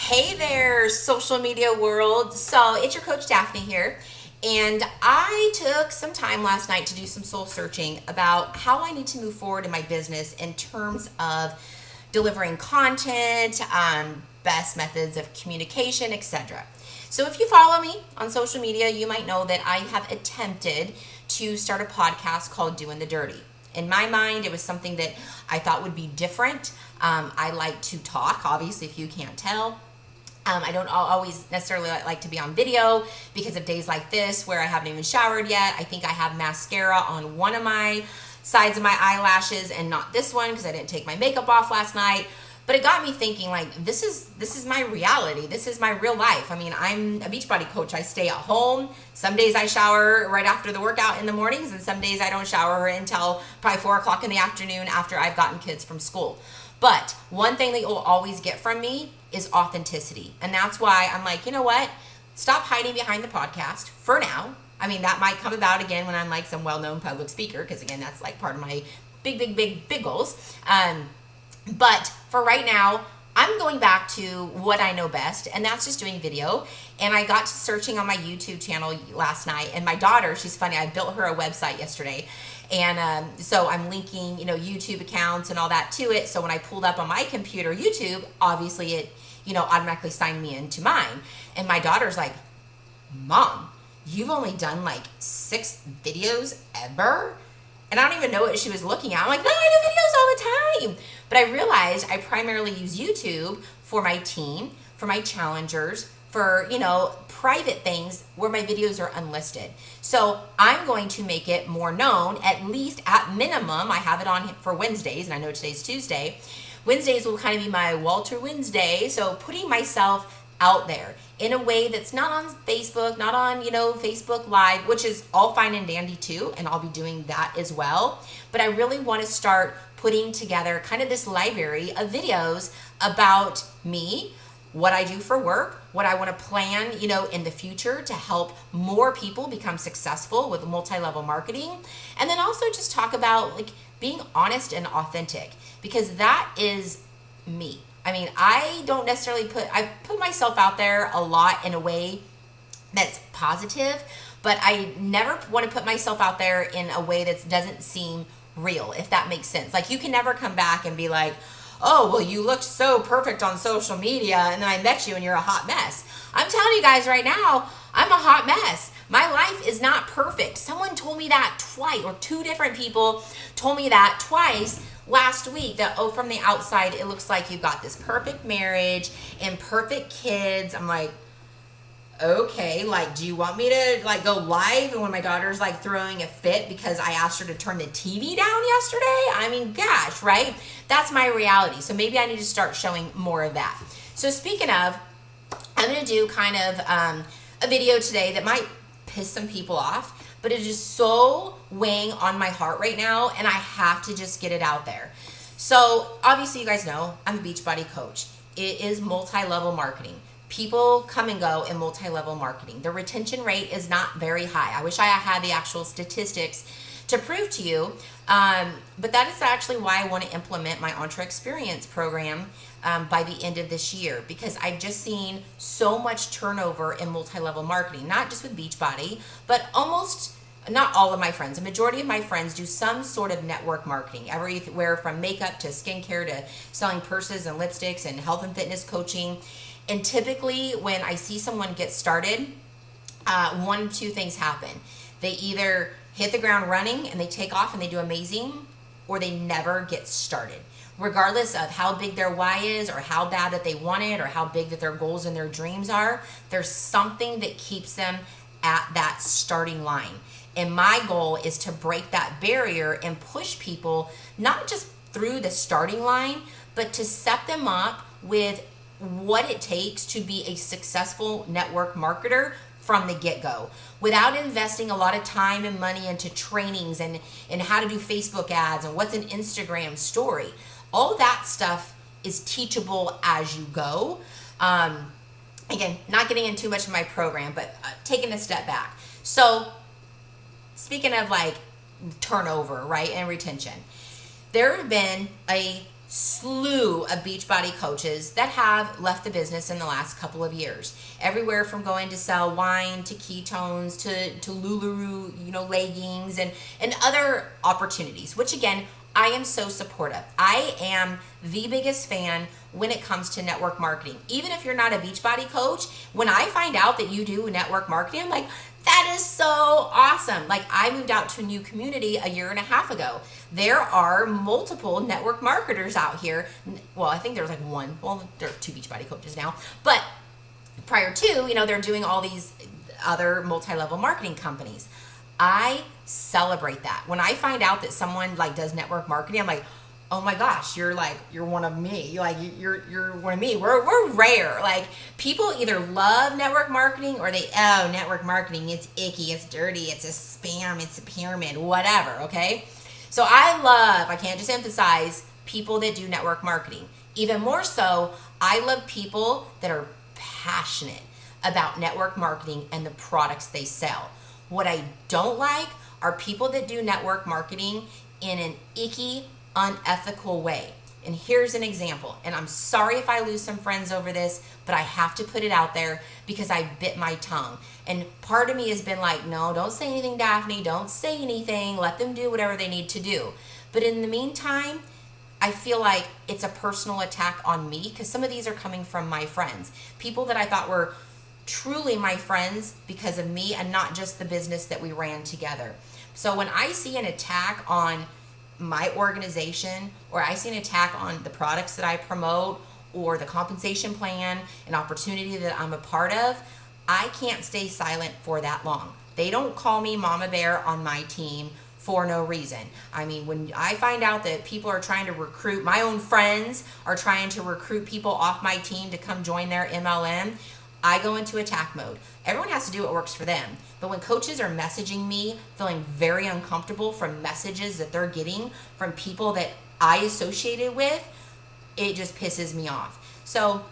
Hey there, social media world. So it's your coach Daphne here. And I took some time last night to do some soul searching about how I need to move forward in my business in terms of delivering content, best methods of communication, etc. So if you follow me on social media, you might know that I have attempted to start a podcast called Doing the Dirty. In my mind, it was something that I thought would be different. I like to talk, obviously, if you can't tell. I don't always necessarily like to be on video because of days like this where I haven't even showered yet. I think I have mascara on one of my sides of my eyelashes and not this one because I didn't take my makeup off last night. But it got me thinking, like, this is my reality. This is my real life. I mean, I'm a Beachbody coach. I stay at home. Some days I shower right after the workout in the mornings, and some days I don't shower until probably 4 o'clock in the afternoon after I've gotten kids from school. But one thing that you'll always get from me is authenticity. And that's why I'm like, you know what? Stop hiding behind the podcast for now. I mean, that might come about again when I'm like some well-known public speaker, because again, that's like part of my big goals. But for right now, I'm going back to what I know best, and that's just doing video. And I got to searching on my YouTube channel last night, and my daughter, she's funny, I built her a website yesterday. And so I'm linking, YouTube accounts and all that to it. So when I pulled up on my computer YouTube, obviously it, automatically signed me into mine. And my daughter's like, Mom, you've only done like 6 videos ever? And I don't even know what she was looking at. I'm like, no, I do videos all the time. But I realized I primarily use YouTube for my team, for my challengers, for, private things where my videos are unlisted. So I'm going to make it more known, at least at minimum. I have it on for Wednesdays, and I know today's Tuesday. Wednesdays will kind of be my Walter Wednesday. So putting myself out there in a way that's not on Facebook, not on, Facebook Live, which is all fine and dandy too, and I'll be doing that as well. But I really want to start putting together kind of this library of videos about me, what I do for work, what I want to plan, in the future to help more people become successful with multi-level marketing. And then also just talk about like being honest and authentic, because that is me. I mean, I don't necessarily I put myself out there a lot in a way that's positive, but I never want to put myself out there in a way that doesn't seem real, if that makes sense. Like, you can never come back and be like, oh, well, you looked so perfect on social media, and then I met you and you're a hot mess. I'm telling you guys right now, I'm a hot mess. My life is not perfect. Someone told me that twice, or 2 different people told me that twice last week, that, oh, from the outside, it looks like you got this perfect marriage and perfect kids. I'm like, okay, like, do you want me to like go live and when my daughter's like throwing a fit because I asked her to turn the TV down yesterday? I mean, gosh, right? That's my reality. So maybe I need to start showing more of that. So speaking of, I'm going to do kind of a video today that might piss some people off, but it is so weighing on my heart right now, and I have to just get it out there. So obviously you guys know I'm a Beachbody coach. It is multi-level marketing. People come and go in multi-level marketing. The retention rate is not very high. I wish I had the actual statistics to prove to you, but that is actually why I want to implement my Entre Experience program by the end of this year, because I've just seen so much turnover in multi-level marketing, not just with Beachbody, but almost not all of my friends. A majority of my friends do some sort of network marketing, everywhere from makeup to skincare to selling purses and lipsticks and health and fitness coaching. And typically when I see someone get started, 1 of 2 things happen. They either hit the ground running and they take off and they do amazing, or they never get started. Regardless of how big their why is, or how bad that they want it, or how big that their goals and their dreams are, there's something that keeps them at that starting line. And my goal is to break that barrier and push people not just through the starting line, but to set them up with what it takes to be a successful network marketer from the get-go, without investing a lot of time and money into trainings and how to do Facebook ads and what's an Instagram story. All that stuff is teachable as you go. Again, not getting into too much of my program, but taking a step back. So speaking of like turnover, right, and retention, there have been a slew of Beachbody coaches that have left the business in the last couple of years. Everywhere from going to sell wine to ketones to Lularoe, leggings and other opportunities, which again, I am so supportive. I am the biggest fan when it comes to network marketing. Even if you're not a Beachbody coach, when I find out that you do network marketing, I'm like, that is so awesome. Like, I moved out to a new community a year and a half ago. There are multiple network marketers out here. Well, I think there's like one. Well, there are 2 Beachbody coaches now. But prior to, they're doing all these other multi-level marketing companies. I celebrate that. When I find out that someone does network marketing, I'm like, oh my gosh, you're one of me. You're one of me. We're rare. People either love network marketing or network marketing, it's icky, it's dirty, it's a spam, it's a pyramid, whatever, okay? So I can't just emphasize people that do network marketing. Even more so, I love people that are passionate about network marketing and the products they sell. What I don't like are people that do network marketing in an icky, unethical way. And here's an example. And I'm sorry if I lose some friends over this, but I have to put it out there because I bit my tongue. And part of me has been like, no, don't say anything, Daphne. Don't say anything. Let them do whatever they need to do. But in the meantime, I feel like it's a personal attack on me because some of these are coming from my friends. People that I thought were truly my friends because of me and not just the business that we ran together. So when I see an attack on my organization, or I see an attack on the products that I promote, or the compensation plan and opportunity that I'm a part of, I can't stay silent for that long. They don't call me Mama Bear on my team for no reason. I mean, when I find out that people are trying to recruit, my own friends are trying to recruit people off my team to come join their MLM, I go into attack mode. Everyone has to do what works for them. But when coaches are messaging me, feeling very uncomfortable from messages that they're getting from people that I associated with, it just pisses me off. So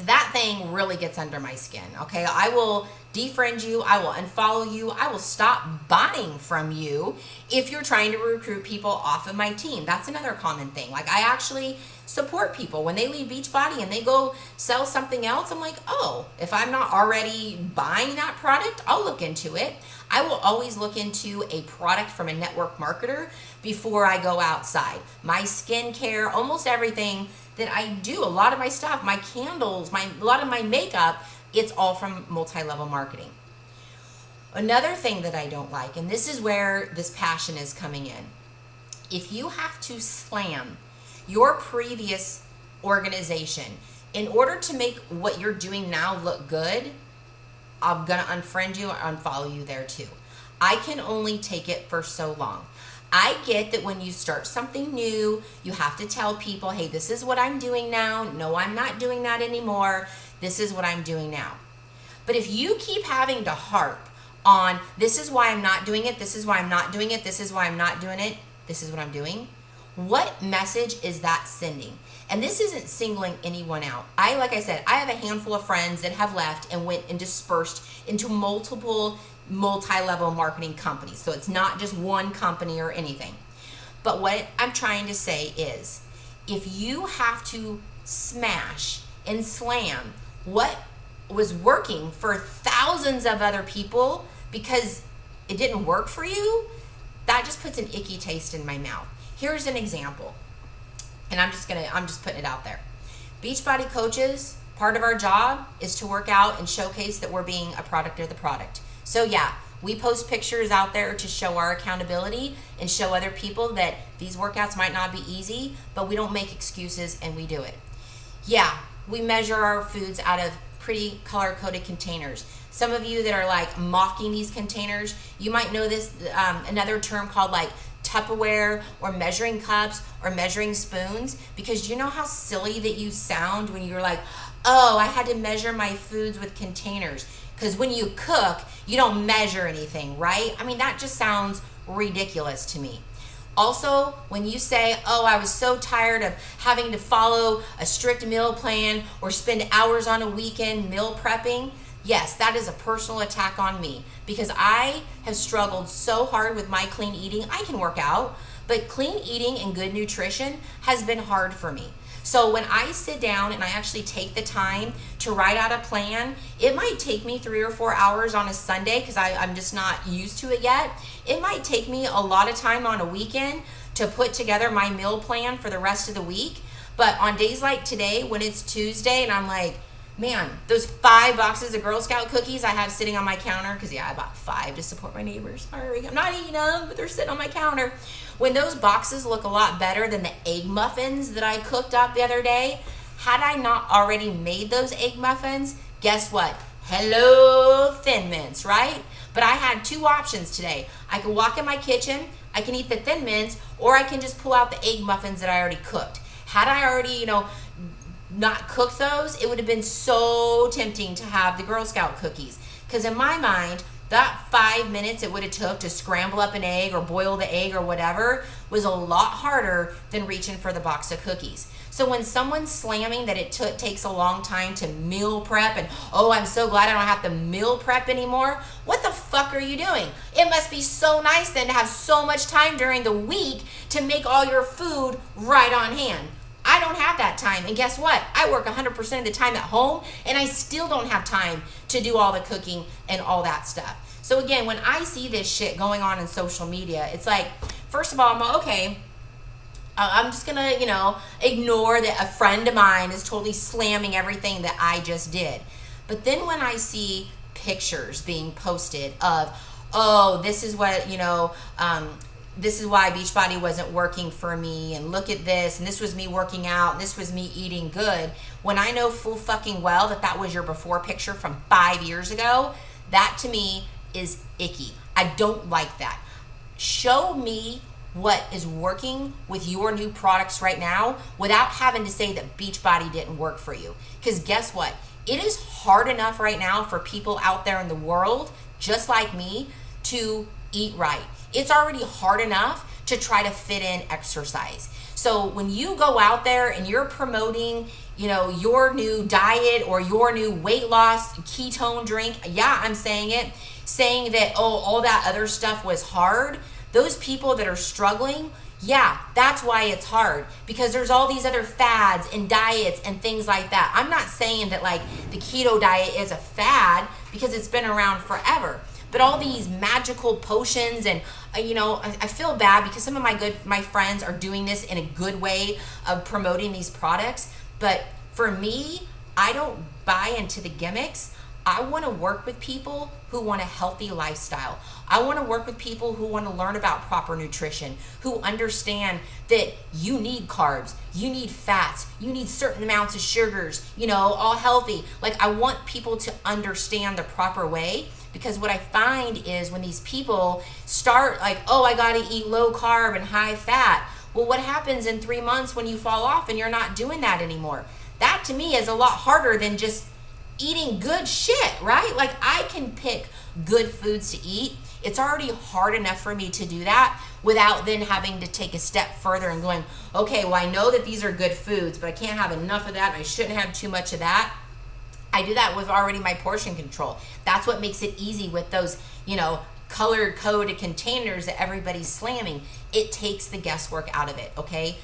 that thing really gets under my skin, okay? I will defriend you. I will unfollow you. I will stop buying from you if you're trying to recruit people off of my team. That's another common thing. I actually support people. When they leave Beachbody and they go sell something else, I'm like, oh, if I'm not already buying that product, I'll look into it. I will always look into a product from a network marketer before I go outside. My skincare, almost everything that I do, a lot of my stuff, my candles, a lot of my makeup, it's all from multi-level marketing. Another thing that I don't like, and this is where this passion is coming in, if you have to slam your previous organization in order to make what you're doing now look good, I'm gonna unfriend you or unfollow you there too. I can only take it for so long. I get that when you start something new, you have to tell people, hey, this is what I'm doing now. No, I'm not doing that anymore. This is what I'm doing now. But if you keep having to harp on, this is why I'm not doing it, this is why I'm not doing it, this is why I'm not doing it, this is what I'm doing, what message is that sending? And this isn't singling anyone out. Like I said, I have a handful of friends that have left and went and dispersed into multiple multi-level marketing companies. So it's not just one company or anything. But what I'm trying to say is, if you have to smash and slam what was working for thousands of other people because it didn't work for you, that just puts an icky taste in my mouth. Here's an example, and I'm just putting it out there. Beachbody coaches, part of our job is to work out and showcase that we're being a product of the product. So yeah, we post pictures out there to show our accountability and show other people that these workouts might not be easy, but we don't make excuses and we do it. Yeah, we measure our foods out of pretty color-coded containers. Some of you that are mocking these containers, you might know this, another term called Tupperware or measuring cups or measuring spoons, because you know how silly that you sound when you're like, oh, I had to measure my foods with containers. Because when you cook, you don't measure anything, right? I mean, that just sounds ridiculous to me. Also, when you say, oh, I was so tired of having to follow a strict meal plan or spend hours on a weekend meal prepping, yes, that is a personal attack on me, because I have struggled so hard with my clean eating. I can work out, But clean eating and good nutrition has been hard for me. So when I sit down and I actually take the time to write out a plan, it might take me 3 or 4 hours on a Sunday because I'm just not used to it yet. It might take me a lot of time on a weekend to put together my meal plan for the rest of the week. But on days like today, when it's Tuesday and I'm like, man, those 5 boxes of Girl Scout cookies I have sitting on my counter, because I bought 5 to support my neighbors. Sorry, I'm not eating them, but they're sitting on my counter. When those boxes look a lot better than the egg muffins that I cooked up the other day, had I not already made those egg muffins, guess what? Hello, Thin Mints, right? But I had 2 options today. I can walk in my kitchen, I can eat the Thin Mints, or I can just pull out the egg muffins that I already cooked. Had I already, not cooked those, it would have been so tempting to have the Girl Scout cookies. Because in my mind, that 5 minutes it would have took to scramble up an egg or boil the egg or whatever was a lot harder than reaching for the box of cookies. So when someone's slamming that it takes a long time to meal prep and, oh, I'm so glad I don't have to meal prep anymore, what the fuck are you doing? It must be so nice then to have so much time during the week to make all your food right on hand. I don't have that time. And guess what? I work 100% of the time at home and I still don't have time to do all the cooking and all that stuff. So again, when I see this shit going on in social media, it's like, first of all, I'm just going to, ignore that a friend of mine is totally slamming everything that I just did. But then when I see pictures being posted of, oh, this is what, this is why Beachbody wasn't working for me, and look at this, and this was me working out, and this was me eating good, when I know full fucking well that was your before picture from 5 years ago, that to me is icky. I don't like that. Show me what is working with your new products right now without having to say that Beachbody didn't work for you. Because guess what? It is hard enough right now for people out there in the world, just like me, to eat right. It's already hard enough to try to fit in exercise. So when you go out there and you're promoting, your new diet or your new weight loss ketone drink, yeah, I'm saying it, saying that, oh, all that other stuff was hard, those people that are struggling, yeah, that's why it's hard, because there's all these other fads and diets and things like that. I'm not saying that like the keto diet is a fad, because it's been around forever. But all these magical potions and, I feel bad because some of my friends are doing this in a good way of promoting these products. But for me, I don't buy into the gimmicks. I want to work with people who want a healthy lifestyle. I want to work with people who want to learn about proper nutrition, who understand that you need carbs, you need fats, you need certain amounts of sugars, all healthy. Like, I want people to understand the proper way, because what I find is when these people start like, oh, I got to eat low carb and high fat. Well, what happens in 3 months when you fall off and you're not doing that anymore? That to me is a lot harder than just eating good shit, right? Like, I can pick good foods to eat. It's already hard enough for me to do that without then having to take a step further and going, okay, well, I know that these are good foods, but I can't have enough of that and I shouldn't have too much of that. I do that with already my portion control. That's what makes it easy with those, color-coded containers that everybody's slamming. It takes the guesswork out of it, okay?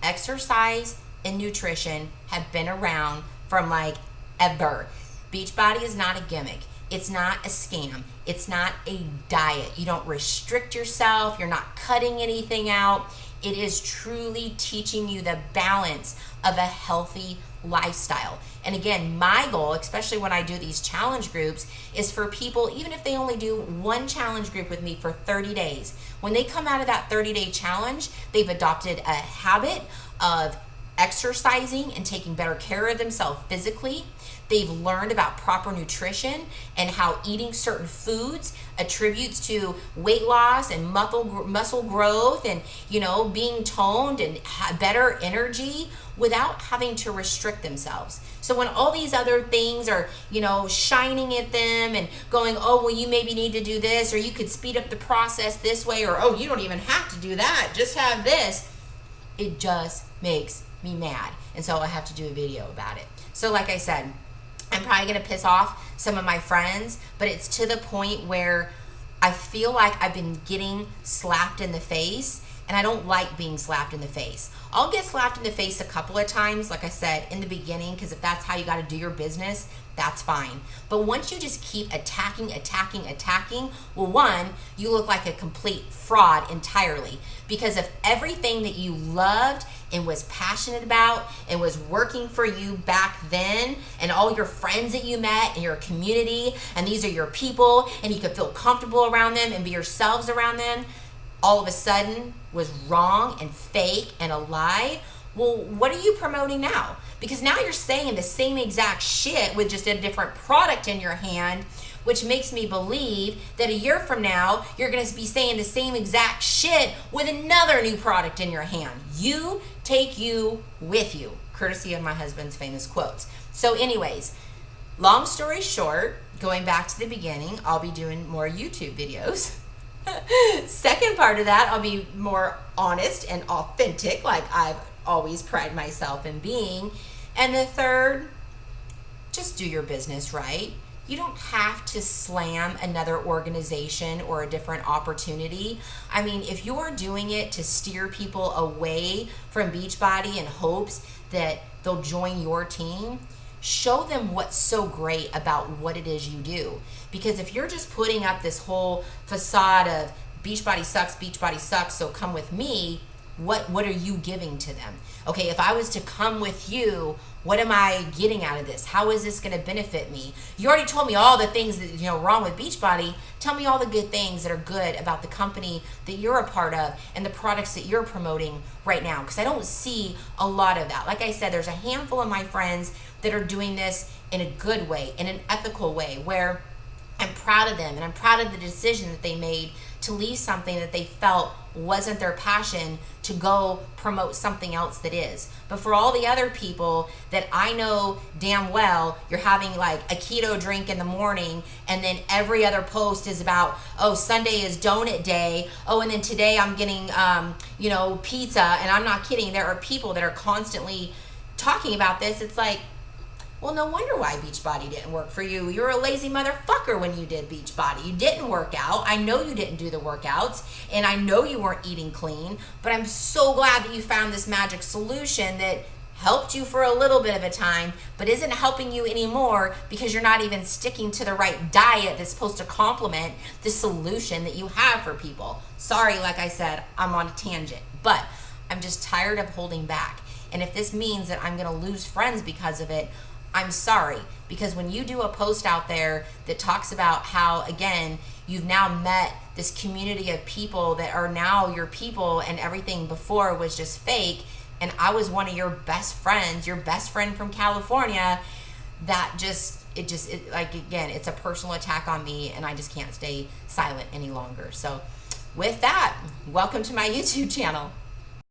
Exercise and nutrition have been around from like ever. Beachbody is not a gimmick. It's not a scam. It's not a diet. You don't restrict yourself. You're not cutting anything out. It is truly teaching you the balance of a healthy lifestyle. And again, my goal, especially when I do these challenge groups, is for people, even if they only do one challenge group with me for 30 days, when they come out of that 30-day challenge, they've adopted a habit of exercising and taking better care of themselves physically. They've learned about proper nutrition and how eating certain foods attributes to weight loss and muscle growth and, being toned and better energy without having to restrict themselves. So when all these other things are, shining at them and going, oh, well, you maybe need to do this, or you could speed up the process this way, or, oh, you don't even have to do that, just have this, it just makes me mad. And so I have to do a video about it. So like I said, I'm probably going to piss off some of my friends, but it's to the point where I feel like I've been getting slapped in the face and I don't like being slapped in the face. I'll get slapped in the face a couple of times, like I said, in the beginning, because if that's how you got to do your business, that's fine. But once you just keep attacking, well, one, you look like a complete fraud entirely, because of everything that you loved and was passionate about and was working for you back then, and all your friends that you met and your community, and these are your people, and you could feel comfortable around them and be yourselves around them, all of a sudden was wrong and fake and a lie. Well, what are you promoting now? Because now you're saying the same exact shit with just a different product in your hand, which makes me believe that a year from now, you're going to be saying the same exact shit with another new product in your hand. You take you with you, courtesy of my husband's famous quotes. So anyways, long story short, going back to the beginning, I'll be doing more YouTube videos. Second part of that, I'll be more honest and authentic, like I've always pride myself in being. And the third, just do your business right. You don't have to slam another organization or a different opportunity. I mean, if you're doing it to steer people away from Beachbody in hopes that they'll join your team, show them what's so great about what it is you do. Because if you're just putting up this whole facade of Beachbody sucks, so come with me, what are you giving to them? Okay, if I was to come with you, what am I getting out of this? How is this going to benefit me? You already told me all the things that wrong with Beachbody. Tell me all the good things that are good about the company that you're a part of and the products that you're promoting right now, because I don't see a lot of that. Like I said, there's a handful of my friends that are doing this in a good way, in an ethical way, where I'm proud of them and I'm proud of the decision that they made to leave something that they felt wasn't their passion to go promote something else that is. But for all the other people that I know damn well, you're having like a keto drink in the morning, and then every other post is about, oh, Sunday is donut day, oh, and then today I'm getting pizza. And I'm not kidding, there are people that are constantly talking about this. It's like, well, no wonder why Beachbody didn't work for you. You're a lazy motherfucker when you did Beachbody. You didn't work out. I know you didn't do the workouts, and I know you weren't eating clean, but I'm so glad that you found this magic solution that helped you for a little bit of a time, but isn't helping you anymore because you're not even sticking to the right diet that's supposed to complement the solution that you have for people. Sorry, like I said, I'm on a tangent, but I'm just tired of holding back. And if this means that I'm gonna lose friends because of it, I'm sorry, because when you do a post out there that talks about how, again, you've now met this community of people that are now your people and everything before was just fake, and I was one of your best friends, your best friend from California, it's a personal attack on me, and I just can't stay silent any longer. So with that, welcome to my YouTube channel.